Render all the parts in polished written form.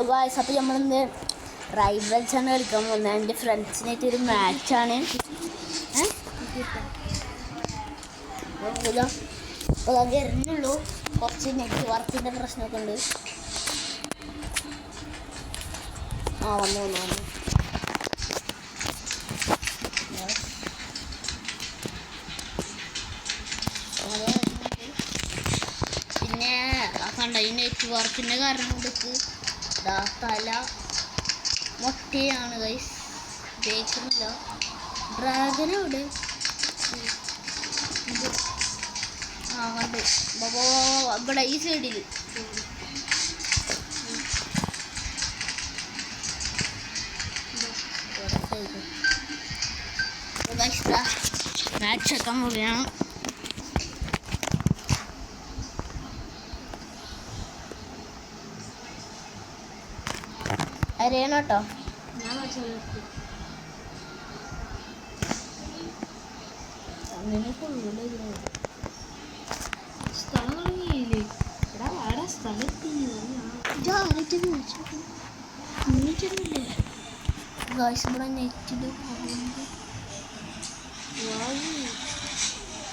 Guys, അപ്പോൾ നമ്മളിന്ന് rivals ആണ് കളിക്കാൻ പോകുന്നത്. എൻ്റെ ഫ്രണ്ട്സിനായിട്ട് ഒരു മാച്ചാണ്. അപ്പോൾ അത് വരുന്നുള്ളൂ. കുറച്ച് നെറ്റ് വർക്കിൻ്റെ പ്രശ്നമൊക്കെ ഉണ്ട്. വന്നു പിന്നെ കണ്ട ഈ നെറ്റ് വർക്കിൻ്റെ കാരണം കൊണ്ടിട്ട് തല മൊട്ടയാണ് ഗൈസ്, ജയിക്കുന്നില്ല. ഡ്രാഗൻ എവിടെ? കണ്ട് ഇവിടെ ഈ സൈഡിൽ മാച്ച് വെക്കാൻ പോവുകയാണ്. അറിയണം കേട്ടോ.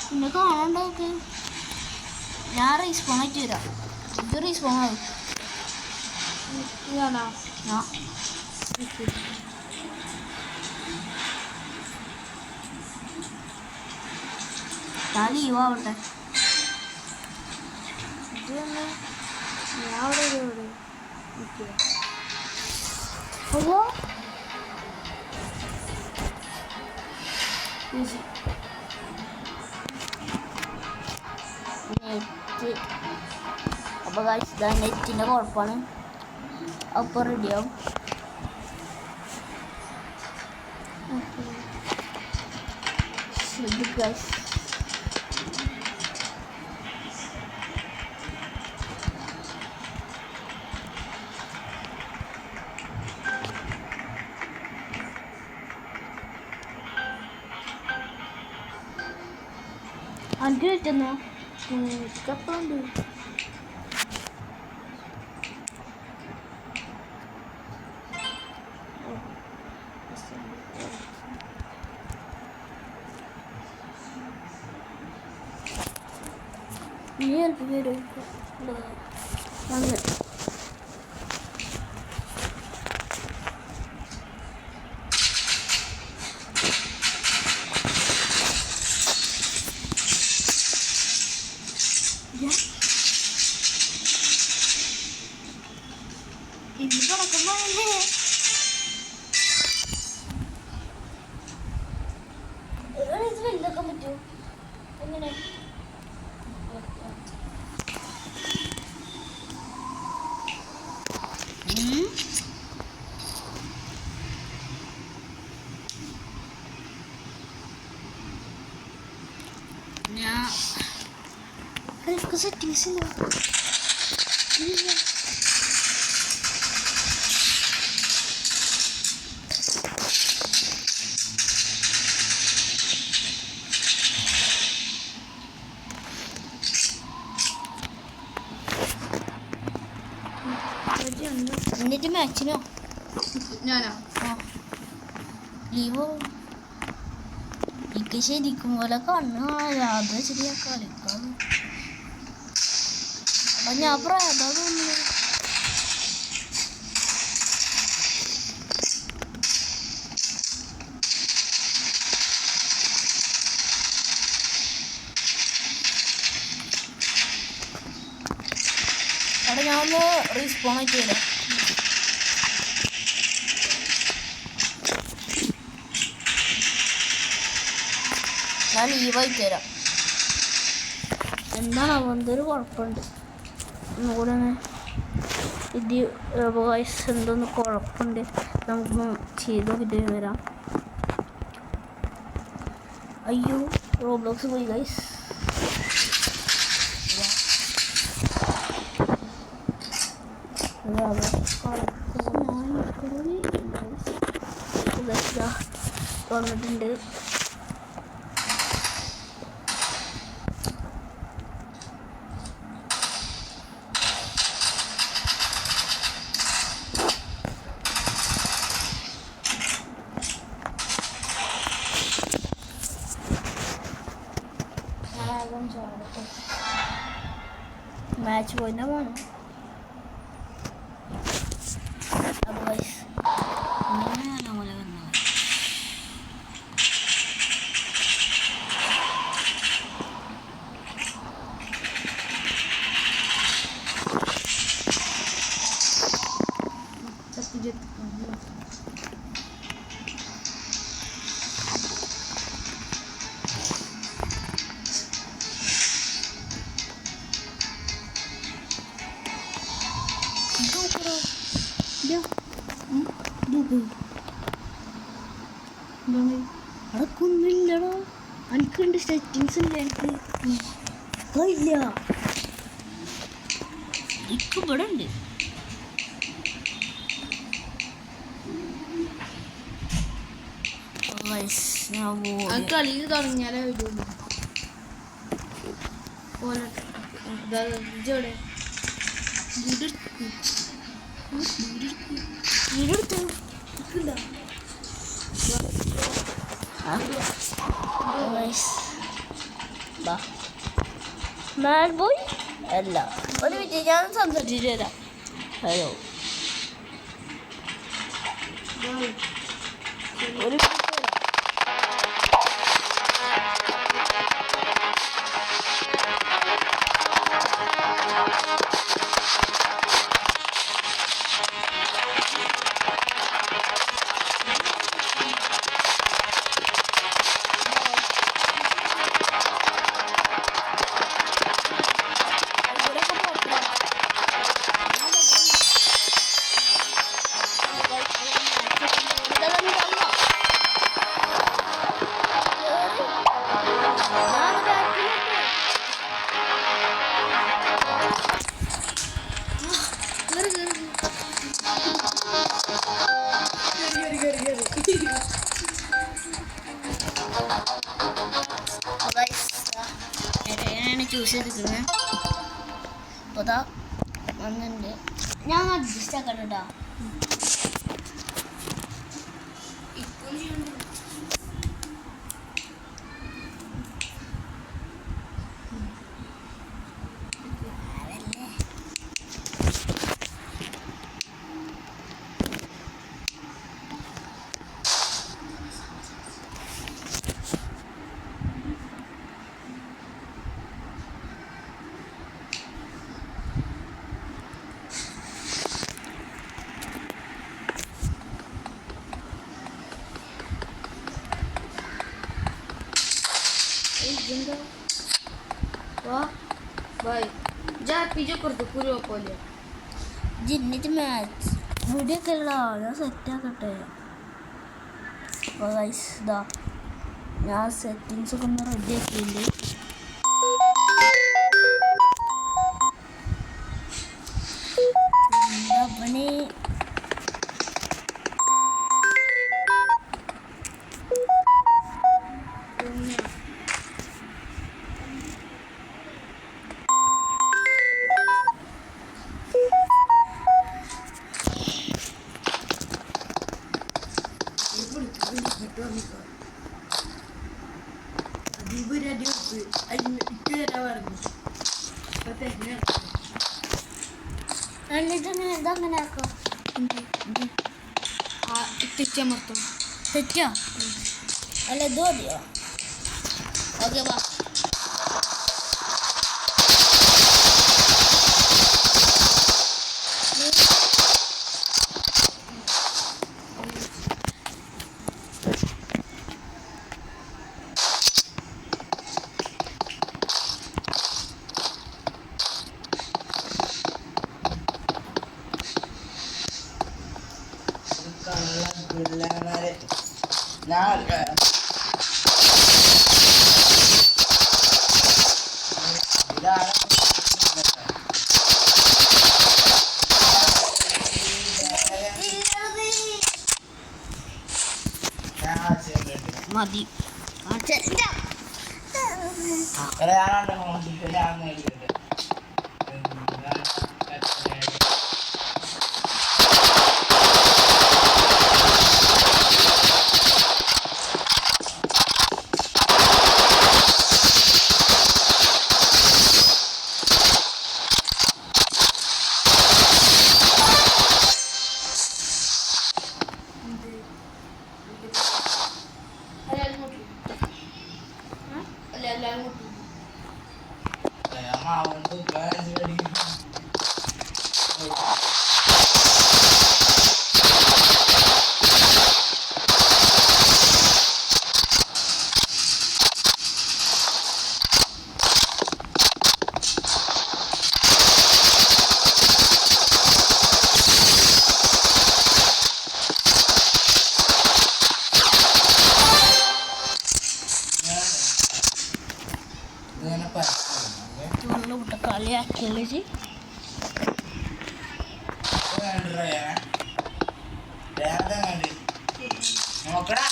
പിന്നെ കാണണ്ടോക്കെ ഞാൻ റീസ്പോൺ ആയിട്ട് വരാം. ഇത് റീസ്പോൺ ആവും. ഞാൻ ലീവാവട്ടെ. നെറ്റ് അപ്പോൾ നെറ്റിൻ്റെ കുഴപ്പമാണ്. അപ്പോൾ റെഡിയാവും. ഗൈസ് അഞ്ച് വെച്ചെന്നോ കപ്പുണ്ട്. നീ ഹെൽപ്പ് വരും വന്ന് ഇത് കിടക്കുമ്പോഴല്ലേ ഇത് വലുതൊക്കെ പറ്റൂ. എങ്ങനെ ഞാൻ സെറ്റിങ്സ് ഇല്ല. എന്നിട്ട് മാച്ചിനോ ഞാനോ ലീവോ എനിക്ക് ശരിക്കും പോലെ കണ്ണ് അത് ശരിയാ കളിക്കാം. അപ്പം ഞാൻ പ്രായതാ തോന്നുന്നു. അവിടെ ഞാൻ ഒന്ന് റീസ്പോൺ ആയിട്ട് വരാം. ഞാൻ ലീവായിട്ട് തരാം. എന്താണ് എന്തൊരു കുഴപ്പമുണ്ട് ഒന്നുകൂടെ ഇത് വോയിസ് എന്തോന്ന് കുഴപ്പമുണ്ട്. നമുക്ക് ചെയ്ത് നോക്കിയിട്ട് വരാം. അയ്യോ റോബ്ലോക്സ് പോയി ഗൈസ്. വന്നിട്ടുണ്ട്. മാച്ച് പോയിന്നാ വേണം. അപ്പോൾ ഇങ്ങനെ നമ്മളെ വന്നാൽ അടക്കൊന്നുമില്ലടോ. എനിക്കുണ്ട് സെറ്റിങ്സ് ഇല്ല. എനിക്ക് ഇല്ല. ഇക്ക് ഇവിടെ ഉണ്ട്. കളി തുടങ്ങിയാലേ വരുള്ളൂ. മാഡ് ബോയ് അല്ല, ഒരു മിനിറ്റ് ഞാൻ സംസാരിച്ചിട്ട് തരാം. ഹലോ, ഒരു ചൂസ് ചെയ്തിരിക്കുന്നത്. അപ്പോൾ അതാ വന്നിട്ടുണ്ട്. ഞാൻ അഡ്ജസ്റ്റ് ആക്കട്ടെ കേട്ടോ. भाई जा पीछे कर दो पूरे പോലെ ജിന്നിട്ട് മാച്ച് വീഡിയോ ഒക്കെ ഉള്ള ഞാൻ സെറ്റ് ആക്കട്ടെ. അപ്പോൾ ഗൈസ് ഇതാ ഞാൻ സെറ്റിങ്സ് ഒക്കെ ഒന്ന് റെഡി ആക്കിയിട്ടുണ്ട്. പണി ഇതങ്ങനെ ആക്കാം. തെറ്റമർത്തോ തെറ്റോ അല്ല ഇത് മതിയോ? ഓക്കെ വാ. മതി ആക്കിയല്ലേ നോക്കടാ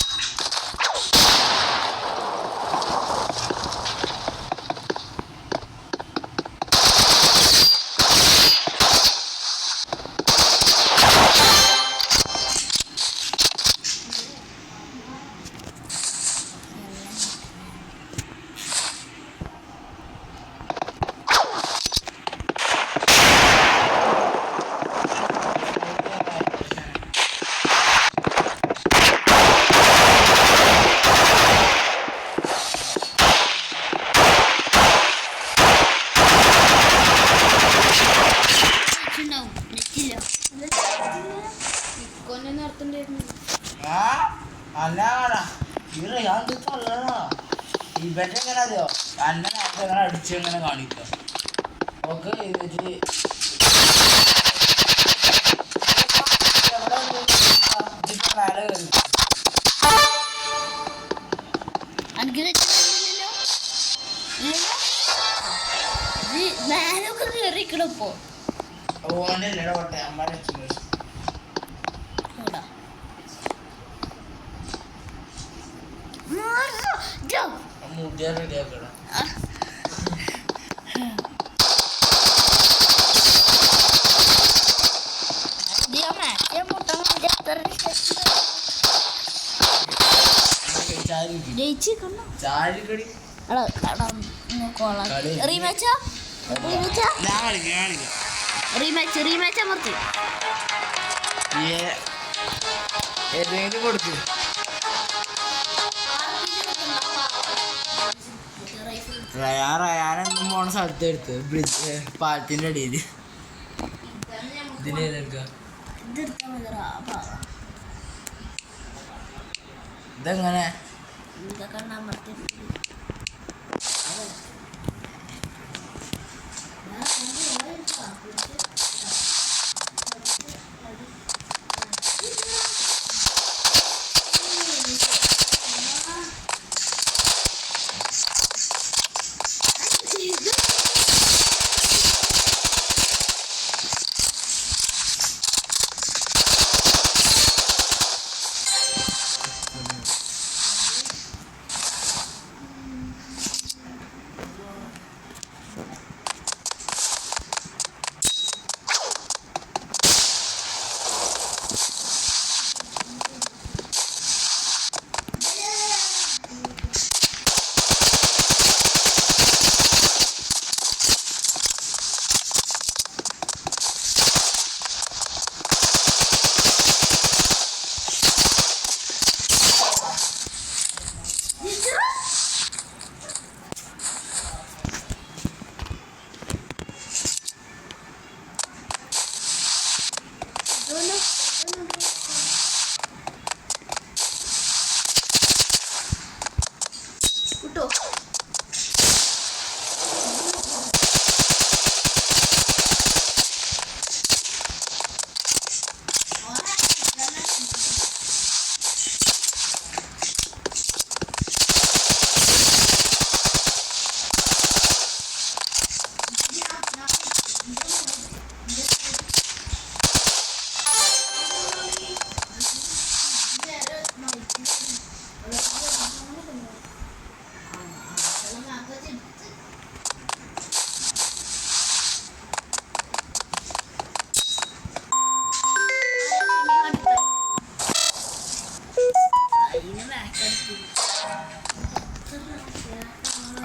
ഇക്കൊന്നെ നടത്തണ്ടായിരുന്നു. ആ അല്ല ഞാൻ തള്ളണോ ഇവന്റെ എങ്ങനെ അറിയോ അന്നെ നേരത്തെ എങ്ങനെ അടിച്ച് എങ്ങനെ കാണിക്കുക ഓക്കെ എന്നിട്ട് മേലെ കയറി മേലൊക്കെ കയറിക്കണപ്പോ ഓൻ്റെ അല്ലേടെ കൊട്ടെ അമ്മ മുടിയാ റെഡിയാക്കണം ചാരിക്കടി റീമാച്ച് അമർത്തി ഏതെങ്കിലും കൊടുക്ക് റയാനെന്നും പോണ സ്ഥലത്ത് എടുത്ത് ബ്രിഡ്ജ് പാലത്തിൻ്റെ അടിയിൽ ഇതിലേതെടുക്കുക ഇതെങ്ങനെ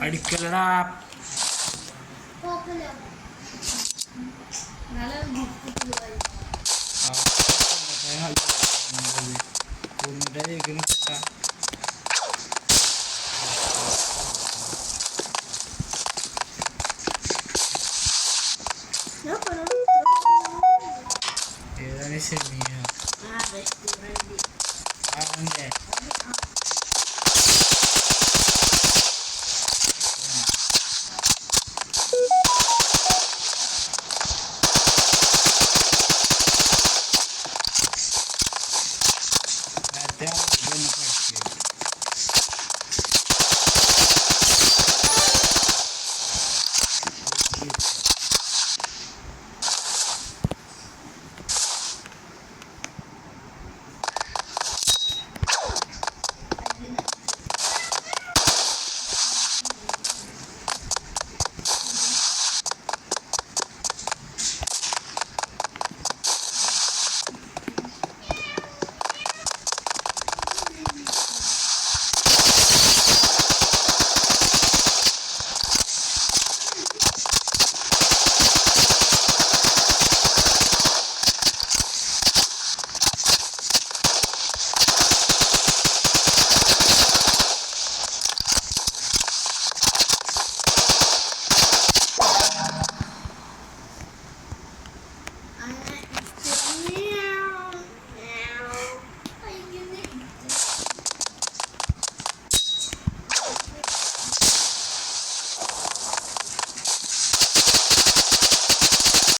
അടിക്കലടാ ഏതാണ് ശരിയാ നേരത്തെ